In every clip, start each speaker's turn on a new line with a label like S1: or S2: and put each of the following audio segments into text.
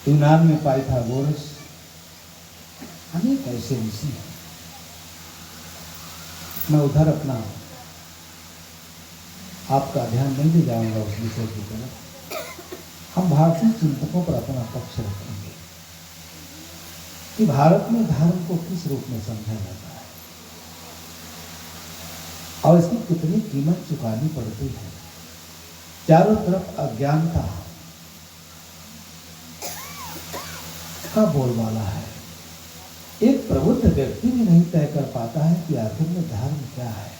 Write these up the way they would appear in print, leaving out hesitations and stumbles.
S1: यूनान में पाइथागोरस, अनेक ऐसे ऋषि हैं। मैं उधर अपना आपका ध्यान नहीं ले जाऊंगा उस विषय की तरफ। हम भारतीय चिंतकों पर अपना पक्ष रखेंगे कि भारत में धर्म को किस रूप में समझा जाता है और इसकी कितनी कीमत चुकानी पड़ती है। चारों तरफ अज्ञानता का बोलबाला है। एक प्रबुद्ध व्यक्ति भी नहीं तय कर पाता है कि आखिर में धर्म क्या है।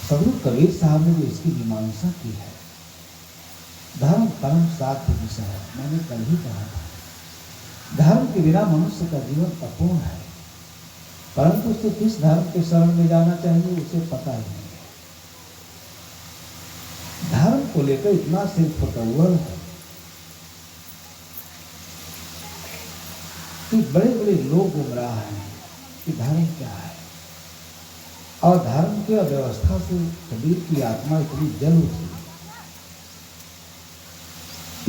S1: सदगुरु कबीर साहब ने जो इसकी मीमांसा की है, धर्म परम साध्य विषय है। मैंने कल ही कहा था, धर्म के बिना मनुष्य का जीवन अपूर्ण है, परंतु उसे किस धर्म के शरण में जाना चाहिए उसे पता ही नहीं है। धर्म को लेकर इतना सिर फटौल है कि बड़े बड़े लोग गुमराह हैं कि धर्म क्या है। और धर्म की अव्यवस्था से कबीर की आत्मा इतनी जल उठी।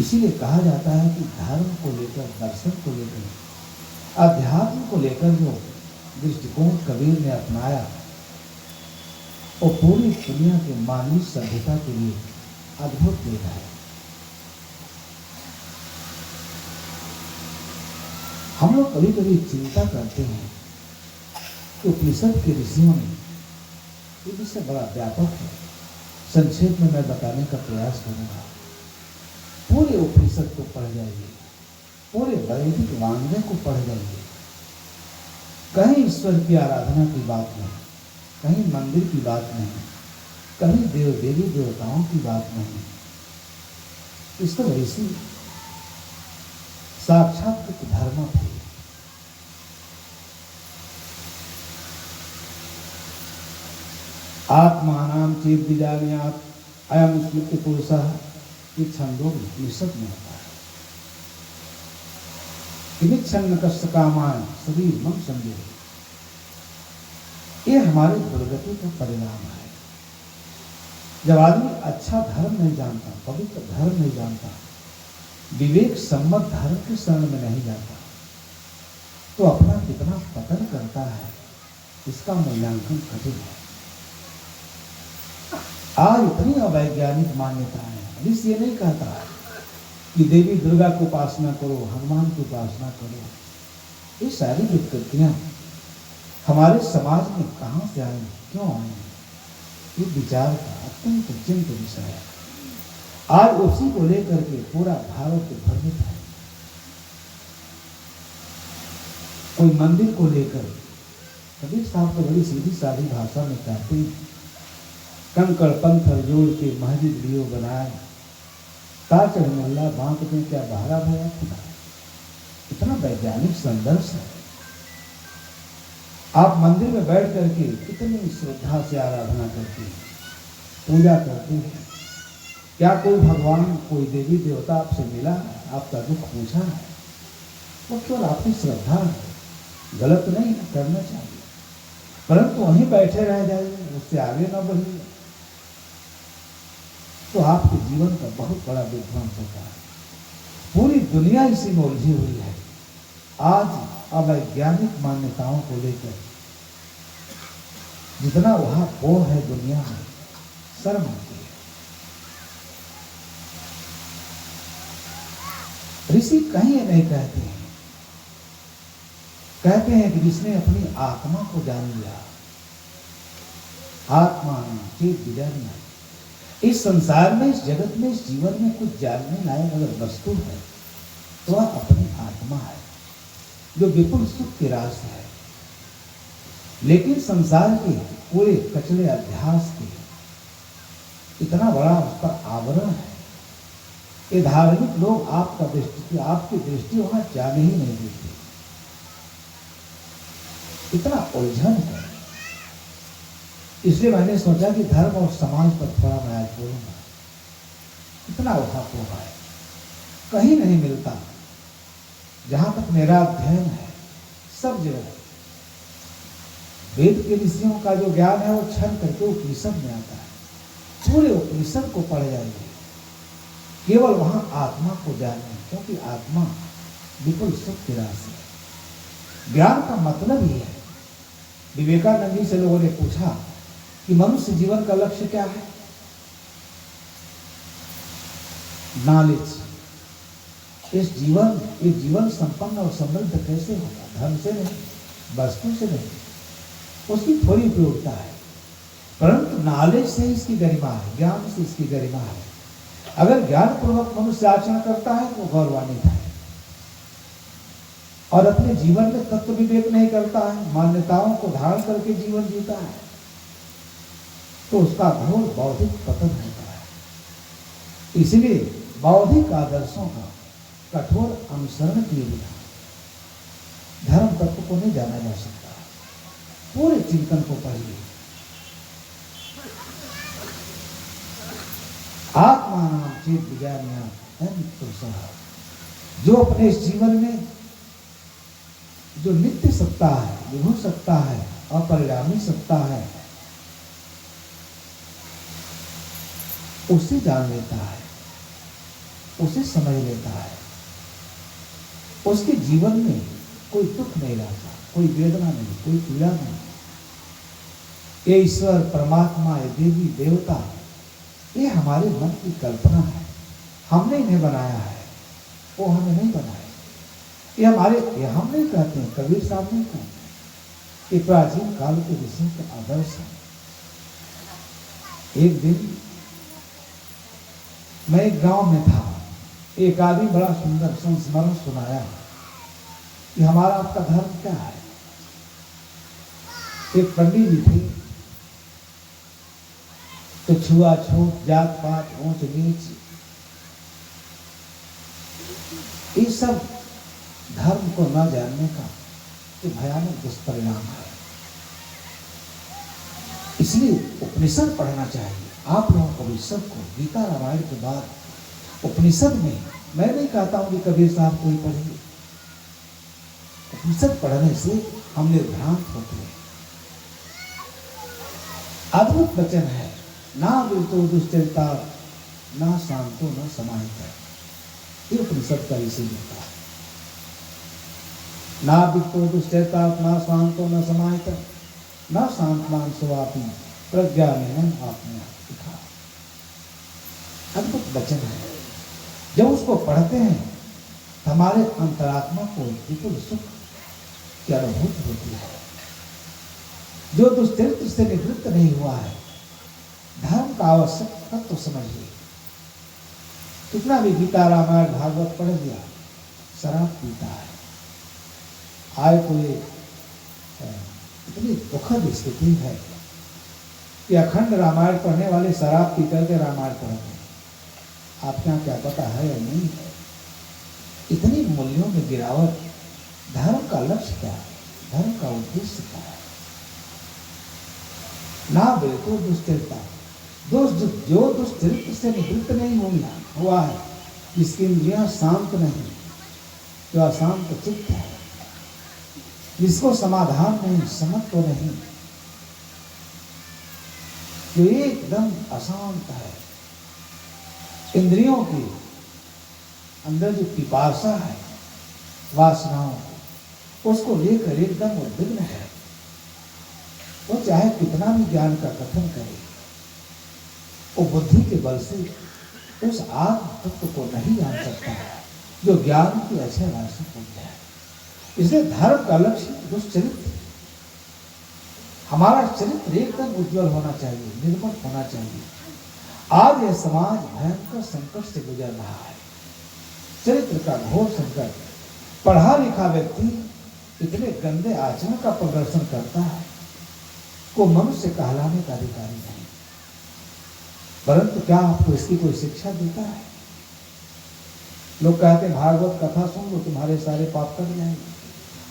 S1: इसीलिए कहा जाता है कि धर्म को लेकर, दर्शन को लेकर, अध्यात्म को लेकर जो दृष्टिकोण कबीर ने अपनाया वो पूरी दुनिया के मानवीय सभ्यता के लिए अद्भुत देन है। हम लोग कभी कभी चिंता करते हैं कि उपनिषद के ऋषियों ने, ये विषय बड़ा व्यापक है, संक्षेप में मैं बताने का प्रयास करूंगा। पूरे उपनिषद को पढ़ जाइए, पूरे वैदिक वाङ्मय को पढ़ जाइए, कहीं ईश्वर की आराधना की बात नहीं, कहीं मंदिर की बात नहीं, कहीं देव देवी देवताओं की बात नहीं। इस तो ऋषि साक्षात धर्म थे। आत्मानाम चेत बीजान्यात् अयम स्मृति पुरुषः, ये छंदों उपनिषद में होता है। किमिच्छन्न कस्य कामान् शरीर मम संदेह, ये हमारे दुर्गति का परिणाम है। जब आदमी अच्छा धर्म नहीं जानता, पवित्र धर्म नहीं जानता, विवेक सम्मत धर्म के शरण में नहीं जाता, तो अपना कितना पतन करता है इसका मूल्यांकन कठिन है। आज इतनी अवैज्ञानिक मान्यता है। ऋषि ये नहीं कहता कि देवी दुर्गा को उपासना करो, हनुमान की उपासना करो। ये सारी विकृतियां हमारे समाज में कहां से आई, क्यों आई, ये विचार का अत्यंत चिंत विषय है। आज उसी को लेकर के पूरा भारत भ्रमित है। कोई मंदिर को लेकर कबीर साहब तो बड़ी सीधी सादी भाषा में कहते हैं, कंकड़ पत्थर जोड़ के मस्जिद लियो बनाए, ताचड़ मोहल्ला बांक में क्या बहरा भया खुदा। इतना वैज्ञानिक संदर्भ है। आप मंदिर में बैठ करके कितनी श्रद्धा से आराधना करते हैं, पूजा करते हैं। क्या कोई भगवान, कोई देवी देवता आपसे मिला है, आपका दुख पूछा है? वो केवल आपकी श्रद्धा है, गलत नहीं है, करना चाहिए, परंतु वहीं बैठे रह जाइए, उससे आगे न बढ़िए, तो आपके जीवन का बहुत बड़ा विध्वंस होता है। पूरी दुनिया इसी में उलझी हुई है। आज अवैज्ञानिक मान्यताओं को लेकर जितना वहां बोझ है दुनिया में, शर्म आती है। ऋषि कहीं ये नहीं कहते हैं, कहते हैं कि जिसने अपनी आत्मा को जान लिया, आत्मा चेत विजान्यात्, इस संसार में, इस जगत में, इस जीवन में कुछ जानने लायक अगर वस्तु है तो वह अपनी आत्मा है, जो विपुल सुख के रास है। लेकिन संसार के पूरे कचरे अध्यास के इतना बड़ा उस पर आवरण है, ये धार्मिक लोग आपकी दृष्टि वहां जाने ही नहीं देते। इतना उलझन है। इसलिए मैंने सोचा कि धर्म और समाज पर थोड़ा मैं आज बोलूंगा। इतना उठापोह है, कहीं नहीं मिलता। जहां तक मेरा अध्ययन है, सब जगह वेद के ऋषियों का जो ज्ञान है वो क्षण करके उपनिषद में आता है। पूरे उपनिषद को पढ़ जाइए, केवल वहां आत्मा को जानिए, क्योंकि आत्मा विपुल सुख की राशि है। ज्ञान का मतलब ही है। विवेकानंद जी से लोगों ने पूछा कि मनुष्य जीवन का लक्ष्य क्या है? नॉलेज। ये जीवन संपन्न और समृद्ध कैसे होगा? धन से नहीं, वस्तु से नहीं, उसकी थोड़ी उपयोगिता है, परंतु नॉलेज से इसकी गरिमा है, ज्ञान से इसकी गरिमा है। अगर ज्ञान पूर्वक मनुष्य आचरण करता है तो गौरवान्वित है, और अपने जीवन में तत्व विवेक नहीं करता है, मान्यताओं को धारण करके जीवन जीता है, तो उसका घोर बौद्धिक पतन होता है। इसलिए बौद्धिक आदर्शों का कठोर अनुसरण किए बिना धर्म तत्व को नहीं जाना जा सकता। पूरे चिंतन को पढ़िए। आत्मा नाम चेत विज्ञानिया, जो अपने इस जीवन में जो नित्य सत्ता है, विभु सत्ता है, अपरिणामी सत्ता है, उसे जान लेता है, उसे समझ लेता है, उसके जीवन में कोई दुख नहीं रहता, कोई वेदना नहीं, कोई पीड़ा नहीं। ये ईश्वर, परमात्मा, ये देवी देवता, ये हमारे मन की कल्पना है। हमने इन्हें बनाया है, वो हमें नहीं बनाया। ये हम नहीं कहते हैं, कबीर साहब नहीं कहते, ये प्राचीन काल के ऋषियों के आदर्श है। एक दिन मैं एक गांव में था, एक आदमी बड़ा सुंदर संस्मरण सुनाया कि हमारा आपका धर्म क्या है। एक पंडित जी थे, तो छुआछूत, जात पात, ऊंच नीच, ये सब धर्म को न जानने का ये भयानक दुष्परिणाम है। इसलिए उपनिषद पढ़ना चाहिए आप लोगों को भी, सबको। गीता रामायण के बाद उपनिषद में, मैं नहीं कहता हूं कि कबीर साहब को ही पढ़िए, उपनिषद पढ़ने से हम निर्भ्रांत होते हैं। अद्भुत वचन है, ना विरतो दुश्चरिता, ना शांतो न समाहित। ये उपनिषद का इसे मिलता है। ना विरतो दुश्चरिता, ना शांतो न समाहित, ना शांतमान स्वापी प्रज्ञा में आपने लिखा। अद्भुत वचन है। जब उसको पढ़ते हैं हमारे अंतरात्मा को विपुल सुख की अनुभूति होती है। जो दुष्चरित्र से निवृत्त नहीं हुआ है, धर्म का आवश्यक तत्व समझिए। कितना भी गीता रामायण भागवत पढ़ लिया, शराब पीता है। आय कोई इतनी दुखद स्थिति है कि अखंड रामायण पढ़ने वाले शराब पी करके रामायण पढ़ते हैं। आपके यहाँ क्या पता है या नहीं है? इतनी मूल्यों में गिरावट। धर्म का लक्ष्य क्या है? धर्म का उद्देश्य क्या है? ना बिल्कुल दुष्चरिता, जो दुष्चरित्र से निवृत्त नहीं हुआ है, जिसकी इंद्रियां शांत नहीं, जो अशांत चित्त है, जिसको समाधान नहीं, समत्व नहीं, जो एकदम अशांत है, इंद्रियों की अंदर जो पिपासा है, वासनाओं को, उसको लेकर एकदम उद्विग्न है, वो चाहे कितना भी ज्ञान का कथन करे, वो बुद्धि के बल से उस आत्म तत्व को नहीं जान सकता है जो ज्ञान की अक्षय राशि पूर्ण है। इसलिए धर्म का लक्ष्य दुष्चरित्र, हमारा चरित्र एकदम उज्जवल होना चाहिए, निर्मल होना चाहिए। आज यह समाज भयंकर संकट से गुजर रहा है, चरित्र का घोर संकट। पढ़ा लिखा व्यक्ति इतने गंदे आचरण का प्रदर्शन करता है को मनुष्य कहलाने का अधिकारी नहीं। परंतु क्या आपको इसकी कोई शिक्षा देता है? लोग कहते हैं भागवत कथा सुन लो, तुम्हारे सारे पाप कट जाएंगे।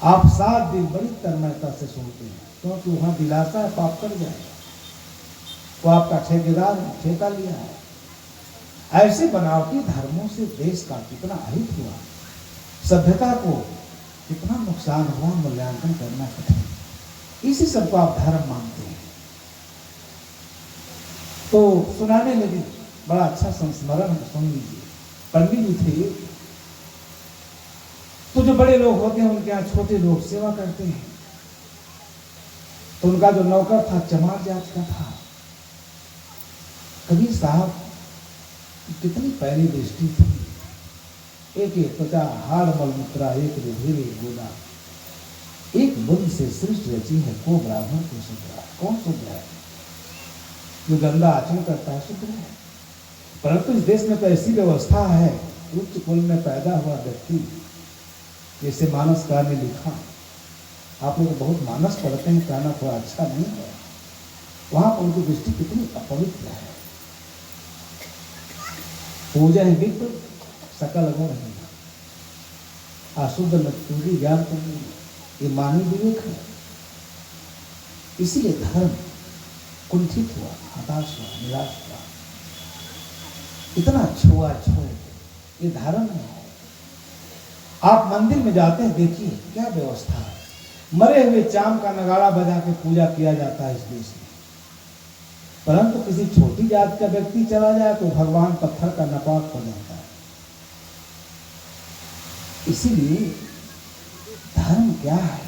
S1: आप 7 दिन बड़ी तन्मयता से सुनते हैं, क्योंकि वहां दिलासा है पाप कट जाएगा। वो आपका ठेकेदार है, ठेका लिया है। ऐसे बनावटी धर्मों से देश का कितना अहित हुआ, सभ्यता को कितना नुकसान हुआ, मूल्यांकन करना कठिन। इसी सबको आप धर्म मानते हैं। तो सुनाने लगी, बड़ा अच्छा संस्मरण है, सुन लीजिए। पंडित जी थे, तो जो बड़े लोग होते हैं उनके यहाँ छोटे लोग सेवा करते हैं। तो उनका जो नौकर था चमार जात का था। कबीर साहब कितनी पहली दृष्टि थी। एक एक त्वचा हाड़ मलमूत्रा, एक रुधिर एक गोदा, एक बुद्ध से सृष्टि रची है, को ब्राह्मण को शुद्ध। कौन शुद्ध है? जो गंदा आचरण करता है शुद्ध है। परंतु इस देश में तो ऐसी व्यवस्था है, उच्च कुल में पैदा हुआ व्यक्ति, जैसे मानसकार ने लिखा, आप लोग बहुत मानस पढ़ते हैं, कहना थोड़ा अच्छा नहीं है, वहां पर उनकी दृष्टि कितनी अपवित्र है। पूजा है विप्र सकल गुण है, अशुद्ध पूरी ज्ञान करनी, ये मानवीय विवेक है। इसीलिए धर्म कुंठित हुआ, हताश हुआ, निराश हुआ। इतना छुआ छुए, ये धर्म है। आप मंदिर में जाते हैं, देखिए क्या व्यवस्था है। मरे हुए चाम का नगाड़ा बजा के पूजा किया जाता है इस देश में। परंतु किसी छोटी जात का व्यक्ति चला जाए तो भगवान पत्थर का नपाक हो जाता है। इसीलिए धर्म क्या है,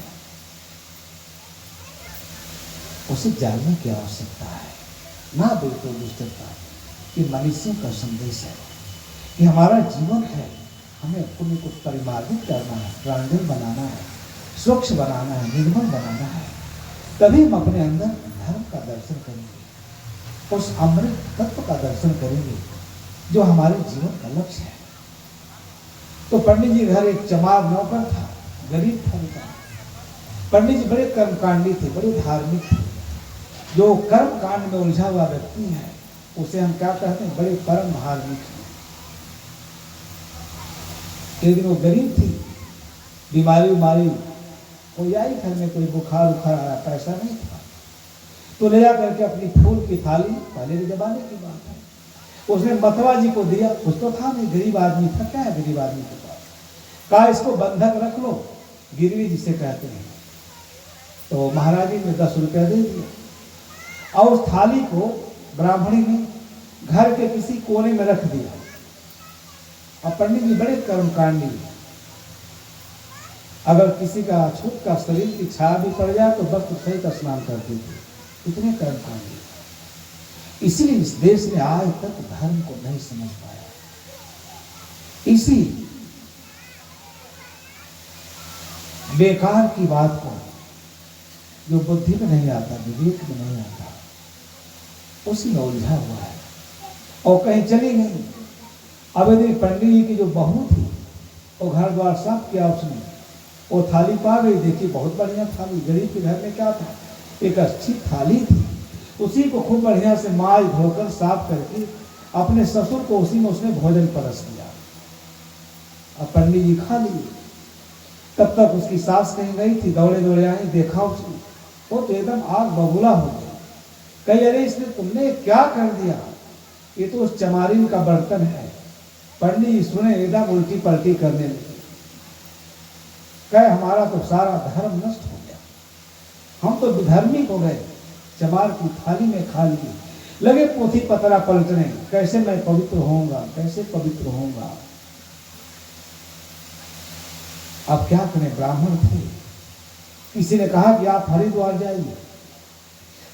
S1: उसे जानने की आवश्यकता है। ना बिल्कुल दुष्टता, कि मनुष्यों का संदेश है कि हमारा जीवन है, हमें पुण्य को परिमार्जित करना है, प्रांजल बनाना है, स्वच्छ बनाना है, निर्मल बनाना है। तभी हम अपने अंदर धर्म का दर्शन करेंगे, उस अमृत तत्व का दर्शन करेंगे जो हमारे जीवन का लक्ष्य है। तो पंडित जी घर एक चमार नौकर था, गरीब था बेटा। पंडित जी बड़े कर्मकांडी थे, बड़े धार्मिक थे। जो कर्म कांड में उलझा हुआ व्यक्ति है उसे हम क्या कहते हैं, बड़े परम धार्मिक हैं। एक दिन वो गरीब थी, बीमारी उमारी कोई आई घर में, कोई बुखार उखार आया, पैसा नहीं था, तो ले जा करके अपनी फूल की थाली, पहले के जमाने की बात है, उसने मतवा जी को दिया। कुछ तो था नहीं, गरीब आदमी था, क्या है गरीब आदमी के पास, कहा इसको बंधक रख लो, गिरवी जिसे कहते हैं। तो महाराज जी ने 10 रुपया दे दिया और उस थाली को ब्राह्मणी ने घर के किसी कोने में रख दिया। अब पंडित जी बड़े कर्मकांडी, अगर किसी का छूट का शरीर की छाया भी पड़ जाए तो वस्त्र सहित स्नान करते थे, इतने कर्मकांडी। इसीलिए इस देश ने आज तक धर्म को नहीं समझ पाया। इसी बेकार की बात को जो बुद्धि में नहीं आता, विवेक में नहीं आता, उसी में उलझा हुआ है और कहीं चली गई। अब यदि पंडित जी की जो बहू थी वो घर द्वार साफ किया उसने, वो थाली पा गई, देखी बहुत बढ़िया थाली, गरीब के घर में क्या था, एक अच्छी थाली थी, उसी को खूब बढ़िया से माज धोकर साफ करके अपने ससुर को उसी में उसने भोजन परस दिया। अब पंडित जी खा लिए। तब तक उसकी सास कहीं गई थी, दौड़े दौड़े आई, देखा उसने, वो तो एकदम आग बबूला हो गई। कही अरे इसने तुमने क्या कर दिया, ये तो उस चमारिन का बर्तन है। पंडित जी सुने, एकदम उल्टी पलटी करने लगे। कहे हमारा तो सारा धर्म नष्ट हो गया, हम तो विधर्मी हो गए, चमार की थाली में खा लिए। लगे पोथी पतरा पलटने, कैसे मैं पवित्र होऊंगा, कैसे पवित्र होऊंगा। अब क्या करें, ब्राह्मण थे, किसी ने कहा कि आप हरिद्वार जाइए,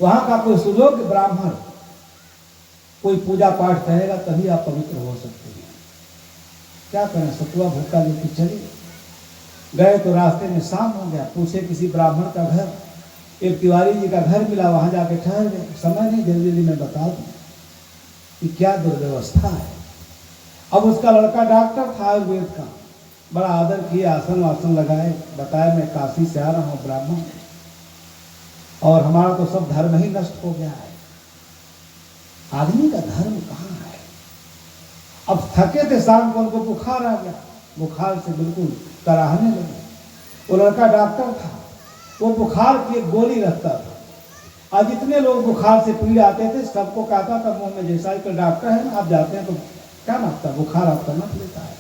S1: वहां का कोई सुयोग्य ब्राह्मण कोई पूजा पाठ करेगा तभी आप पवित्र हो सकते हैं। क्या करें, सतुआ भूखा लेके चले गए तो रास्ते में शाम हो गया। पूछे किसी ब्राह्मण का घर, एक तिवारी जी का घर मिला, वहां जाके ठहर गए। समय नहीं, जल्दी जल्दी मैं बता दूं कि क्या दुर्व्यवस्था है। अब उसका लड़का डॉक्टर था आयुर्वेद का, बड़ा आदर किए, आसन वासन लगाए, बताया मैं काशी से आ रहा हूँ ब्राह्मण, और हमारा तो सब धर्म ही नष्ट हो गया है। आदमी का धर्म कहाँ है। अब थके थे, शाम को उनको बुखार आ गया, बुखार से बिल्कुल कराहने लगे। वो लड़का डॉक्टर था, वो बुखार की एक गोली रखता था, और जितने लोग बुखार से पीड़ आते थे सबको कहता था मुंह में, जैसा कि डॉक्टर है ना, आप जाते हैं तो क्या मांगता, बुखार आपका नट लेता है,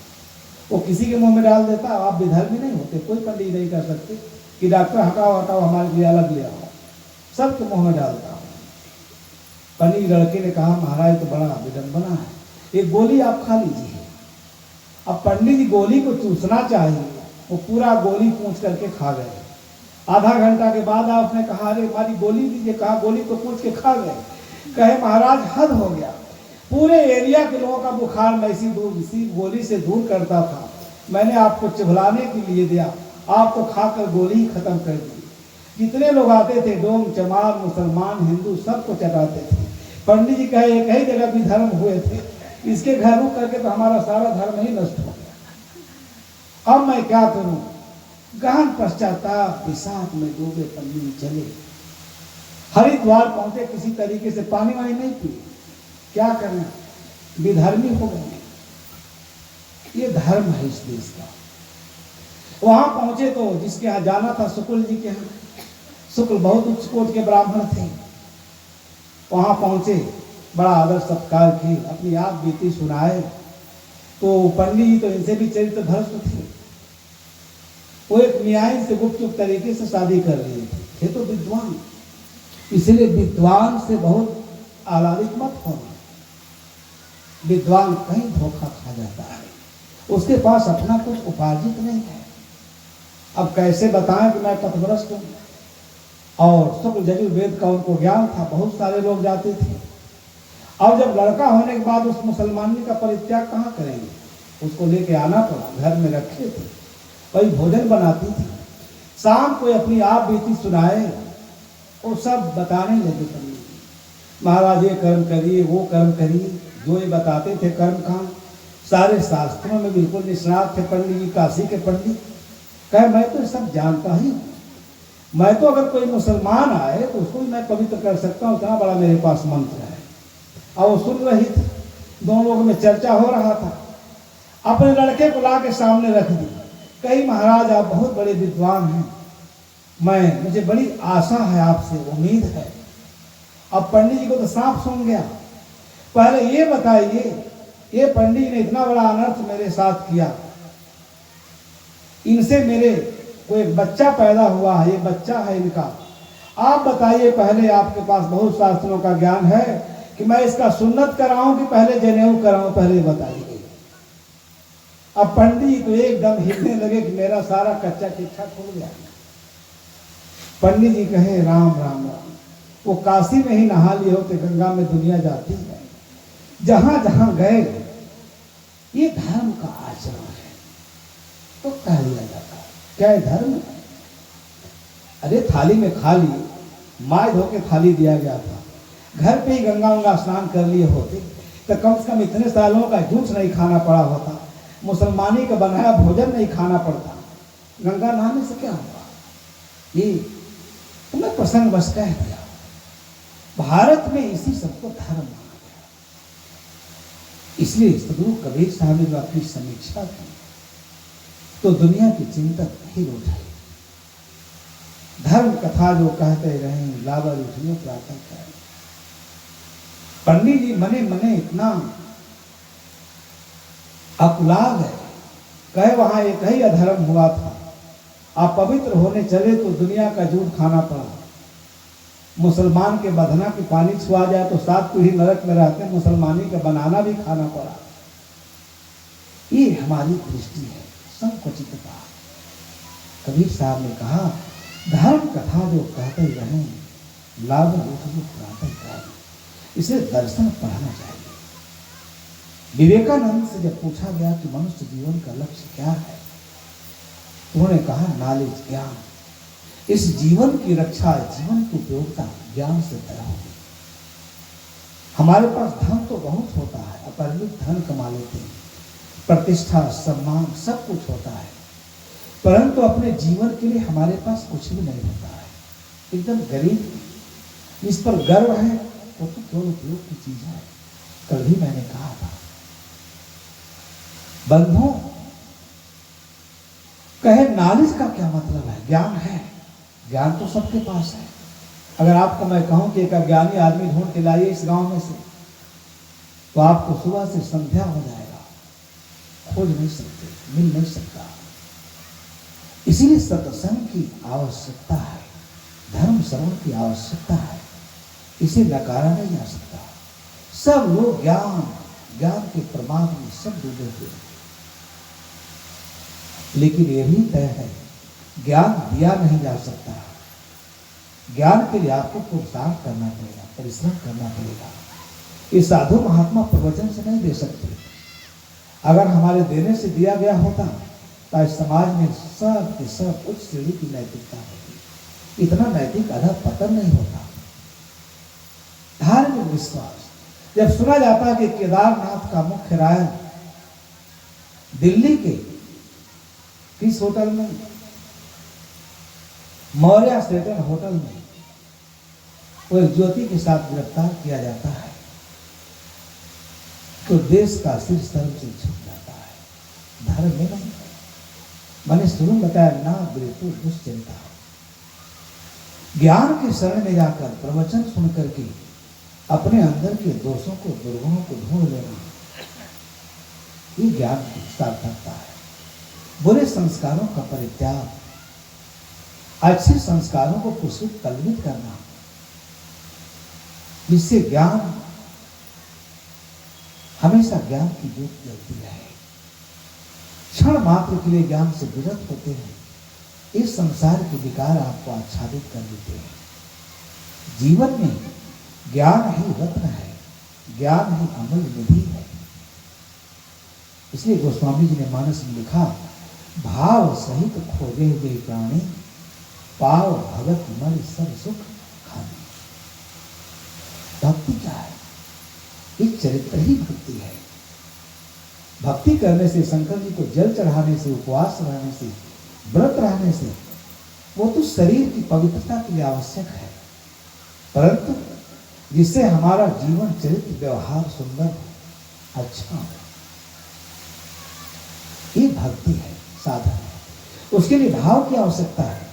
S1: वो किसी के मुंह में डाल देता। आप विधर्मी नहीं होते, कोई पंडित नहीं कर सकते कि डॉक्टर हटाओ हटाओ हमारे लिए अलग ले आओ, सबके मुंह में डालता हूं। पंडित लड़के ने कहा महाराज तो बड़ा विडंबना है, एक गोली आप खा लीजिए। अब पंडित जी गोली को चूसना चाहिए, वो पूरा गोली पूंछ करके खा गए। आधा घंटा के बाद आपने कहा अरे हमारी गोली दीजिए, कहा गोली को पूंछ के खा गए। कहे महाराज हद हो गया, पूरे एरिया के लोगों का बुखार मैं इसी गोली से दूर करता था, मैंने आपको चिढ़ाने के लिए दिया, आप तो खाकर गोली ही खत्म कर दी। जितने लोग आते थे डोम चमार मुसलमान हिंदू सबको चटाते थे। पंडित जी कहे एक ही जगह भी धर्म हुए थे, इसके घर रुक करके तो हमारा सारा धर्म ही नष्ट हो गया। अब मैं क्या करूं? गहन पश्चाताप विषाद में डूबे पंडित जी चले। हरिद्वार पहुंचे, किसी तरीके से पानी वानी नहीं पिए, क्या करना, विधर्मी हो गए। ये धर्म है इस देश का। वहां पहुंचे तो जिसके यहाँ जाना था शुक्ल जी के यहाँ, शुक्ल बहुत उच्च कोट के ब्राह्मण थे। वहां पहुंचे, बड़ा आदर सत्कार किए, अपनी याद बीती सुनाए। तो पंडित जी तो इनसे भी चरित्र भ्रष्ट थे, वो एक न्याय से गुपचुप तरीके से शादी कर रहे थे तो विद्वान, इसलिए विद्वान से बहुत आह्लादित मत होना। विद्वान कहीं धोखा खा जाता है, उसके पास अपना कुछ उपार्जित नहीं है। अब कैसे बताएं कि मैं पथभ्रष्ट हूं। और शुक्ल यजुर्वेद का उनको ज्ञान था, बहुत सारे लोग जाते थे। अब जब लड़का होने के बाद उस मुसलमानी का परित्याग कहाँ करेंगे, उसको लेके आना पड़ा। घर में रखे थे, वही भोजन बनाती थी, शाम को अपनी आप बीती सुनाए और सब बताने लगे। पंडित महाराज ये कर्म करिए, वो कर्म करिए, जो ये बताते थे कर्म कांड, सारे शास्त्रों में बिल्कुल निष्णात थे पंडित जी, काशी के पंडित। कहे मैं तो सब जानता ही हूँ, मैं तो अगर कोई मुसलमान आए तो उसको भी मैं पवित्र कर सकता हूँ, इतना बड़ा मेरे पास मंत्र है। और वो सुन रही थी, दोनों लोगों में चर्चा हो रहा था। अपने लड़के को ला के सामने रख दी। कही महाराज आप बहुत बड़े विद्वान हैं, मुझे बड़ी आशा है आपसे, उम्मीद है। अब पंडित जी को तो सांप सूंघ गया। पहले ये बताइए, ये पंडित ने इतना बड़ा अनर्थ मेरे साथ किया, इनसे मेरे को एक बच्चा पैदा हुआ है, ये बच्चा है इनका, आप बताइए पहले, आपके पास बहुत शास्त्रों का ज्ञान है, कि मैं इसका सुन्नत कराऊं कि पहले जनेऊ कराऊं, पहले बताइए। अब पंडित तो एकदम हिलने लगे कि मेरा सारा कच्चा चिट्ठा खुल गया। पंडित जी कहे राम राम राम, वो काशी में ही नहा लिए होते, गंगा में दुनिया जाती है। जहां जहां गए ये धर्म का आचरण है तो कह दिया जाता है, क्या है धर्म है? अरे थाली में खा लिए, माय धो के थाली दिया गया था, घर पे ही गंगा उंगा स्नान कर लिए होते तो कम से कम इतने सालों का जूस नहीं खाना पड़ा होता, मुसलमानी का बनाया भोजन नहीं खाना पड़ता। गंगा नहाने से क्या होगा? ये तो मैं प्रसंग बस कह दिया। भारत में इसी सबको धर्म माना गया। इसलिए सदगुरु कबीर साहब ने जो अपनी समीक्षा की तो दुनिया के चिंतक हिल उठे। धर्म कथा जो कहते रहे, लावर उठियो प्रातः काल। पंडित जी मने मने इतना अकुला गए, कहे वहां एक ही अधर्म हुआ था, आप पवित्र होने चले तो दुनिया का जूठ खाना पड़ा। मुसलमान के बधना की पानी छुआ जाए तो 7 पीढ़ी नरक में रहते, मुसलमानी का बनाना भी खाना पड़ा। ये हमारी दृष्टि है, संकुचितता। कबीर साहब ने कहा धर्म कथा जो कहते रहे, लाभ प्रातः काल, इसे दर्शन पढ़ना चाहिए। विवेकानंद से जब पूछा गया कि मनुष्य जीवन का लक्ष्य क्या है, उन्होंने कहा नॉलेज, ज्ञान। इस जीवन की रक्षा, जीवन की उपयोगिता ज्ञान से तय होगी। हमारे पास धन तो बहुत होता है, अपरिमित धन कमा लेते हैं, प्रतिष्ठा सम्मान सब कुछ होता है, परंतु अपने जीवन के लिए हमारे पास कुछ भी नहीं होता है, एकदम गरीब। इस पर गर्व है वो तो केवल उपयोग की चीज है। कल भी मैंने कहा था बंधुओं, कहे नॉलेज का क्या मतलब है? ज्ञान है, ज्ञान तो सबके पास है। अगर आपको मैं कहूं कि एक अज्ञानी आदमी ढूंढ के लाइए इस गांव में से, तो आपको सुबह से संध्या हो जाएगा, खोज नहीं सकते, मिल नहीं सकता। इसीलिए सत्संग की आवश्यकता है, धर्म श्रवण की आवश्यकता है। इसे नकारा नहीं जा सकता। सब लोग ज्ञान ज्ञान के प्रमाद में सब डूबे हुए हैं। लेकिन यह भी तय है, ज्ञान दिया नहीं जा सकता। ज्ञान के लिए आपको पुरुषार्थ करना पड़ेगा, परिश्रम करना पड़ेगा। ये साधु महात्मा प्रवचन से नहीं दे सकते। अगर हमारे देने से दिया गया होता तो इस समाज में सब के सब उच्च श्रेणी की नैतिकता होती, इतना नैतिक अधः पतन नहीं होता। धार्मिक विश्वास, जब सुना जाता कि केदारनाथ का मुख्य राय दिल्ली के किस होटल में, मौर्य सेटन होटल में वो एक ज्योति के साथ गिरफ्तार किया जाता है, तो देश का सिर सर्व से झुक जाता है। धर्म में नहीं, मैंने शुरू में बताया ना बिल्कुल दुश्चिंता। ज्ञान के शरण में जाकर प्रवचन सुन करके अपने अंदर के दोषों को, दुर्गुणों को ढूंढ लेना, ये ज्ञान की सार्थकता है। बुरे संस्कारों का परित्याग, अच्छे संस्कारों को पुष्पित कल्पित करना, जिससे ज्ञान हमेशा ज्ञान की ज्योत जलती है। क्षण मात्र के लिए ज्ञान से विरत होते हैं, इस संसार के विकार आपको आच्छादित कर देते हैं। जीवन में ज्ञान ही रत्न है, ज्ञान ही अमूल्य निधि है। इसलिए गोस्वामी जी ने मानस में लिखा, भाव सहित खोजे हुए प्राणी, पाव भगत मर सब सुख खाने। भक्ति क्या है? ये चरित्र ही भक्ति है। भक्ति करने से, शंकर जी को जल चढ़ाने से, उपवास रहने से, व्रत रहने से, वो तो शरीर की पवित्रता के लिए आवश्यक है, परंतु जिससे हमारा जीवन चरित्र व्यवहार सुंदर हो, अच्छा हो, ये भक्ति है, साधन है। उसके लिए भाव की आवश्यकता है।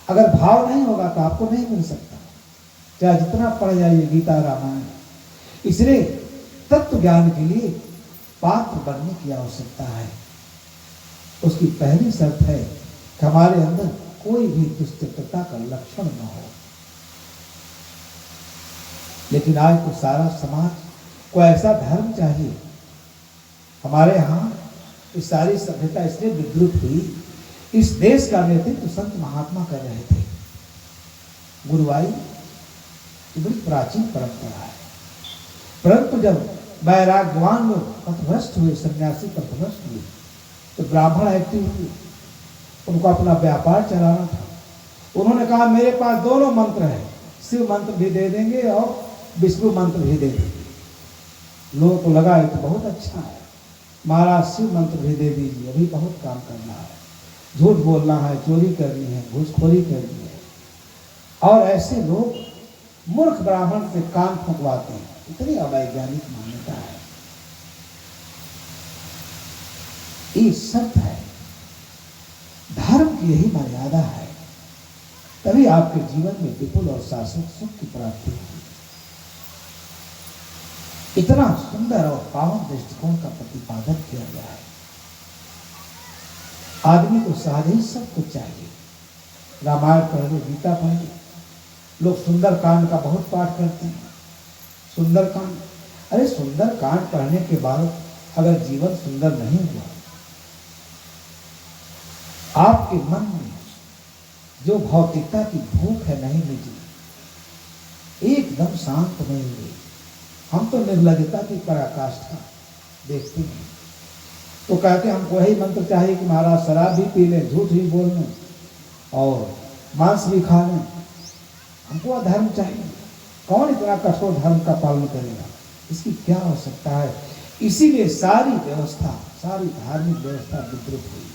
S1: अगर भाव नहीं होगा तो आपको नहीं मिल सकता, चाहे जितना पढ़ जाइए गीता रामायण। इसलिए तत्व ज्ञान के लिए पात्र बनने की आवश्यकता है। उसकी पहली शर्त है कि हमारे अंदर कोई भी दुष्चरित्रता का लक्षण न हो। लेकिन आज तो सारा समाज को ऐसा धर्म चाहिए। हमारे यहाँ इस सारी सभ्यता इसलिए विद्रुप हुई, इस देश का नेतृत्व संत महात्मा कर रहे थे। गुरुवाई बड़ी प्राचीन परंपरा है, परंतु जब वैराग्यवान लोग पथभ्रष्ट हुए, सन्यासी पथभ्रष्ट हुए, तो ब्राह्मण एक्टिव हुए। उनको अपना व्यापार चलाना था। उन्होंने कहा मेरे पास दोनों मंत्र हैं, शिव मंत्र भी दे देंगे और विष्णु मंत्र भी दे देंगे। लोगों को लगा ये तो बहुत अच्छा है, महाराज शिव मंत्र भी दे दीजिए, अभी बहुत काम करना है, झूठ बोलना है, चोरी करनी है, घूसखोरी करनी है। और ऐसे लोग मूर्ख ब्राह्मण से कान फुंकवाते हैं। इतनी अवैज्ञानिक मान्यता है। ये सत्य है, धर्म की यही मर्यादा है, तभी आपके जीवन में विपुल और शाश्वत सुख की प्राप्ति होगी। इतना सुंदर और पावन दृष्टिकोण का प्रतिपादन किया गया है। आदमी को सहज ही सब कुछ चाहिए। रामायण पढ़ लो, गीता पढ़ लो। लोग सुंदर कांड का बहुत पाठ करते हैं। सुंदर कांड, अरे सुंदर कांड पढ़ने के बाद अगर जीवन सुंदर नहीं हुआ, आपके मन में जो भौतिकता की भूख है नहीं मिटी, एकदम शांत नहीं हुई। हम तो निर्लजता की पराकाष्ठा देखते हैं, तो कहते हमको वही मंत्र चाहिए कि महाराज शराब भी पी लें, झूठ भी बोल लें और मांस भी खा लें, हमको अधर्म चाहिए। कौन इतना कठोर धर्म का पालन करेगा? इसकी क्या आवश्यकता है? इसीलिए सारी व्यवस्था, सारी धार्मिक व्यवस्था विद्रुप हुई।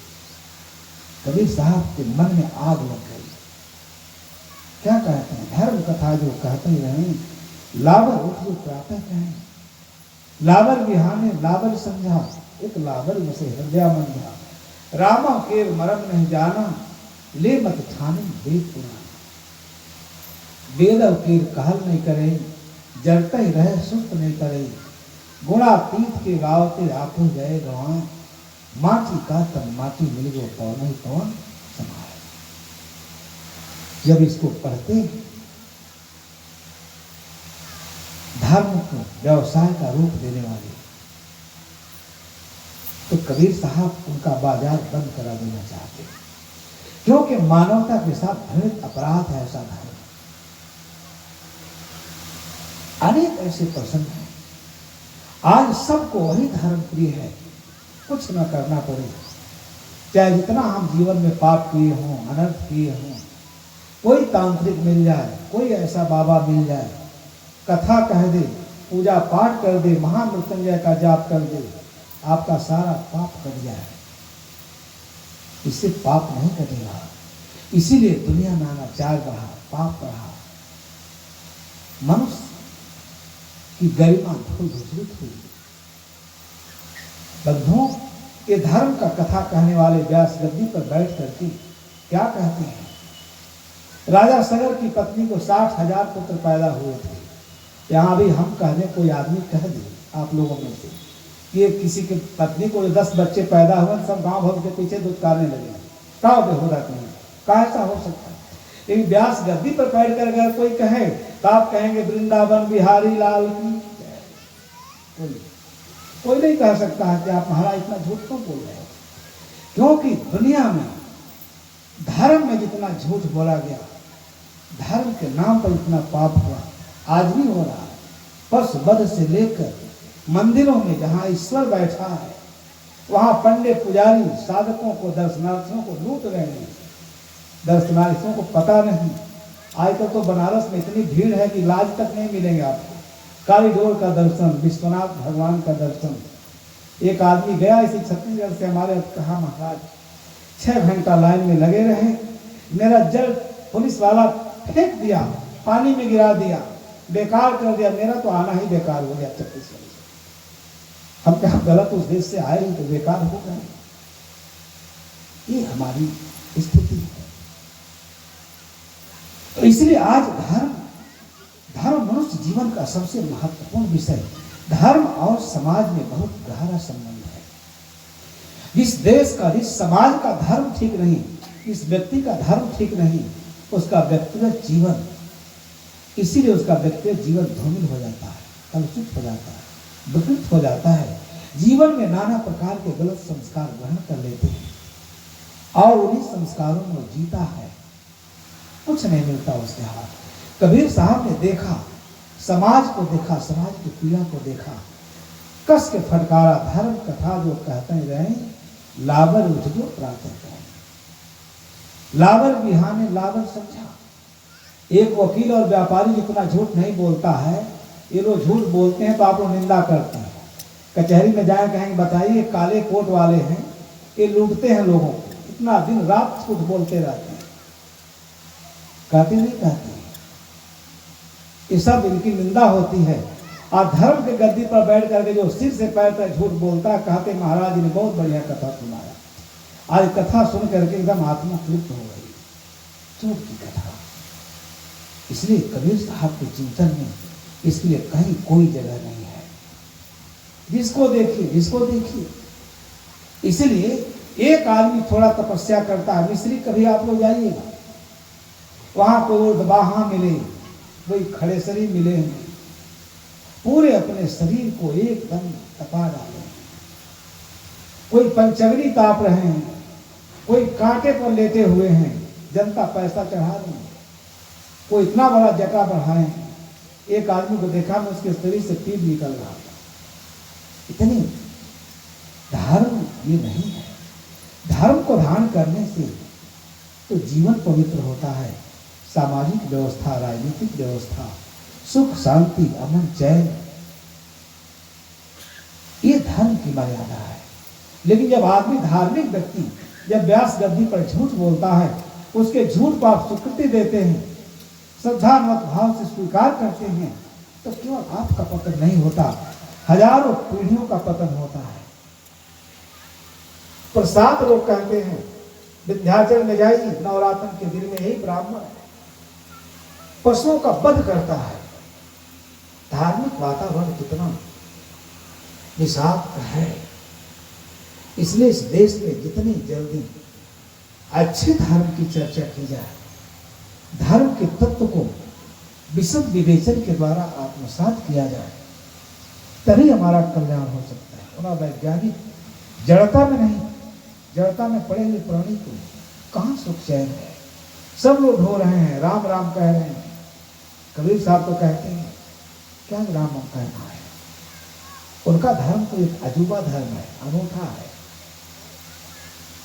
S1: कबीर साहब के मन में आग लग गई। क्या कहते हैं? धर्म कथा जो कहते ही रहे, लावर उठ जो प्रातः कहें, लावर बिहाने लावर समझा, एक लावर मुझे हृदय मंझा, रामा के मरम नहीं जाना, ले मत ठाने वेद पुराना। वेद के कहल नहीं करे, जड़ते ही रहे सुस्त नहीं करे, गुणातीत के गावते आंखों गए गवां, माटी का तन माटी मिल गो कौन ही कौन समाए। जब इसको पढ़ते धर्म को व्यवसाय का रूप देने वाले, तो कबीर साहब उनका बाजार बंद करा देना चाहते हैं, क्योंकि मानवता के साथ घृणित अपराध है ऐसा धर्म। अनेक ऐसे प्रसंग हैं, आज सबको वही धर्म प्रिय है, कुछ न करना पड़े, चाहे जितना हम जीवन में पाप किए हों, अनर्थ किए हों, कोई तांत्रिक मिल जाए, कोई ऐसा बाबा मिल जाए, कथा कह दे, पूजा पाठ कर दे, महामृत्युंजय का जाप कर दे, आपका सारा पाप कट जाए। इससे पाप नहीं कटेगा, इसीलिए दुनिया में अनाचार बढ़ा, पाप बढ़ा, मनुष्य की गरिमा धूलित हुई। बंधुओं, ये धर्म का कथा कहने वाले व्यास गद्दी पर बैठ करके क्या कहते हैं? राजा सगर की पत्नी को 60,000 पुत्र पैदा हुए थे। यहाँ भी हम कहने, कोई आदमी कह दे आप लोगों में से, ये किसी की पत्नी को 10 बच्चे पैदा हुए, सब गांव भर के पीछे दुत्कारने लगे, क्या बेहुदा कहीं, क्या ऐसा हो सकता है? एक व्यास गद्दी पर बैठ कर अगर कोई कहे तो आप कहेंगे वृंदावन बिहारी लाल की। कोई नहीं कह सकता है कि आप महाराज इतना झूठ क्यों बोल रहे हो, क्योंकि दुनिया में धर्म में जितना झूठ बोला गया, धर्म के नाम पर इतना पाप हुआ, आज भी हो रहा है। पशु वध से लेकर मंदिरों में जहां ईश्वर बैठा है, वहां पंडित पुजारी साधकों को, दर्शनार्थियों को लूट रहे हैं। दर्शनार्थियों को पता नहीं, आजकल तो बनारस में इतनी भीड़ है कि लाज तक नहीं मिलेंगे आपको। कॉरिडोर का दर्शन, विश्वनाथ भगवान का दर्शन। एक आदमी गया इसी छत्तीसगढ़ से हमारे, कहा महाराज 6 घंटा लाइन में लगे रहे, मेरा जल पुलिस वाला फेंक दिया, पानी में गिरा दिया, बेकार कर दिया, मेरा तो आना ही बेकार हो गया छत्तीसगढ़ से। हम क्या गलत उस देश से आए तो बेकार हो गए? ये हमारी स्थिति है। तो इसलिए आज धर्म मनुष्य जीवन का सबसे महत्वपूर्ण विषय। धर्म और समाज में बहुत गहरा संबंध है। जिस देश का, जिस समाज का धर्म ठीक नहीं, इस व्यक्ति का धर्म ठीक नहीं, उसका व्यक्तिगत जीवन, इसीलिए उसका व्यक्तिगत जीवन धूमिल हो जाता है, कलुषित हो जाता है, विकृत हो जाता है। जीवन में नाना प्रकार के गलत संस्कार ग्रहण कर लेते हैं और उन्हीं संस्कारों में जीता है, कुछ नहीं मिलता उसके हाथ। कबीर साहब ने देखा, समाज को देखा, समाज की पीड़ा को देखा, कस के फटकारा, धर्म कथा जो कहते रहे, लाबर उठ जो प्रातः कहे, लाबर बिहाने लाबर समझा। एक वकील और व्यापारी जितना झूठ नहीं बोलता है, ये लोग झूठ बोलते हैं तो आप लोग निंदा करते हैं। कचहरी में जाए कहेंगे बताइए काले कोट वाले हैं, ये लूटते हैं लोगों को, इतना दिन रात झूठ बोलते रहते हैं। कहते नहीं कहते, ये सब इनकी निंदा होती है। और धर्म के गद्दी पर बैठ करके जो सिर से पैर तक झूठ बोलता है, कहते महाराज ने बहुत बढ़िया कथा सुनाया। आज कथा सुन करके एकदम आत्मा तृप्त हो गई, झूठ की कथा। इसलिए कबीर साहब के चिंतन में इसके लिए कहीं कोई जगह नहीं है। जिसको देखिए, जिसको देखिए। इसलिए एक आदमी थोड़ा तपस्या करता है, मिस्री कभी आप लोग जाइएगा, वहां कोई उर्दबाहा मिले, कोई खड़ेसरी मिले, पूरे अपने शरीर को एकदम तपा डाले। कोई पंचगनी ताप रहे हैं, कोई कांटे पर लेटे हुए हैं, जनता पैसा चढ़ा रही है, कोई इतना बड़ा जटा बढ़ाए हैं। एक आदमी को देखा, मैं उसके शरीर से पीप निकल रहा था। इतनी धर्म ये नहीं है। धर्म को धारण करने से तो जीवन पवित्र होता है, सामाजिक व्यवस्था, राजनीतिक व्यवस्था, सुख शांति, अमन चैन, ये धर्म की मर्यादा है। लेकिन जब आदमी, धार्मिक व्यक्ति जब व्यास गद्दी पर झूठ बोलता है, उसके झूठ को आप स्वीकृति देते हैं, श्रद्धामत भाव से स्वीकार करते हैं, तो केवल आपका पतन नहीं होता, हजारों पीढ़ियों का पतन होता है। प्रसाद लोग कहते हैं विंध्याचल में जाइए, नवरात्र के दिन में यही ब्राह्मण पशुओं का वध करता है। धार्मिक वातावरण कितना निषाद है। इसलिए इस देश में जितनी जल्दी अच्छे धर्म की चर्चा की जाए, धर्म के तत्व को विशद विवेचन के द्वारा आत्मसात किया जाए, तभी हमारा कल्याण हो सकता है। और वैज्ञानिक जड़ता में नहीं, जड़ता में पड़े हुए प्राणी को कहाँ सुख चैन है। सब लोग ढो रहे हैं, राम राम कह रहे हैं। कबीर साहब तो कहते हैं क्या राम राम कहना है, उनका धर्म तो एक अजूबा धर्म है, अनूठा है।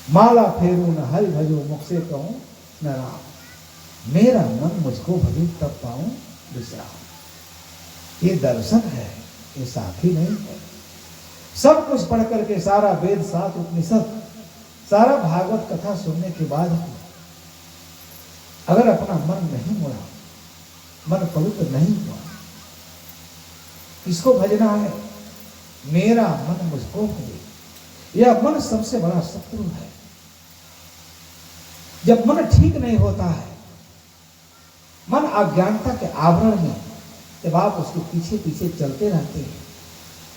S1: माला फेरू न हरि भजो, मुख से कहूं न राम, मेरा मन मुझको भजो तब पाऊं विश्राम। ये दर्शन है, ये साथी नहीं है। सब कुछ पढ़ करके, सारा वेद, सात उपनिषद, सारा भागवत कथा सुनने के बाद अगर अपना मन नहीं मुड़ा, मन पवित्र नहीं हुआ, किसको भजना है? मेरा मन मुझको भजे। यह मन सबसे बड़ा शत्रु है। जब मन ठीक नहीं होता है, मन अज्ञानता के आवरण में, जब आप उसके पीछे पीछे चलते रहते हैं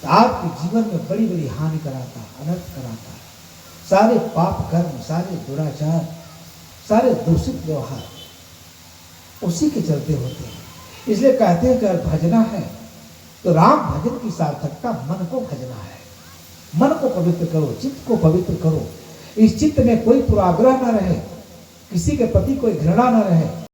S1: तो आपके जीवन में बड़ी बड़ी हानि कराता है, अनर्थ कराता है। सारे पाप कर्म, सारे दुराचार, सारे दूषित व्यवहार उसी के चलते होते हैं। इसलिए कहते हैं कि अगर भजना है तो राम भजन की सार्थकता मन को भजना है। मन को पवित्र करो, चित्त को पवित्र करो। इस चित्त में कोई पुराग्रह न रहे, किसी के प्रति कोई घृणा न रहे,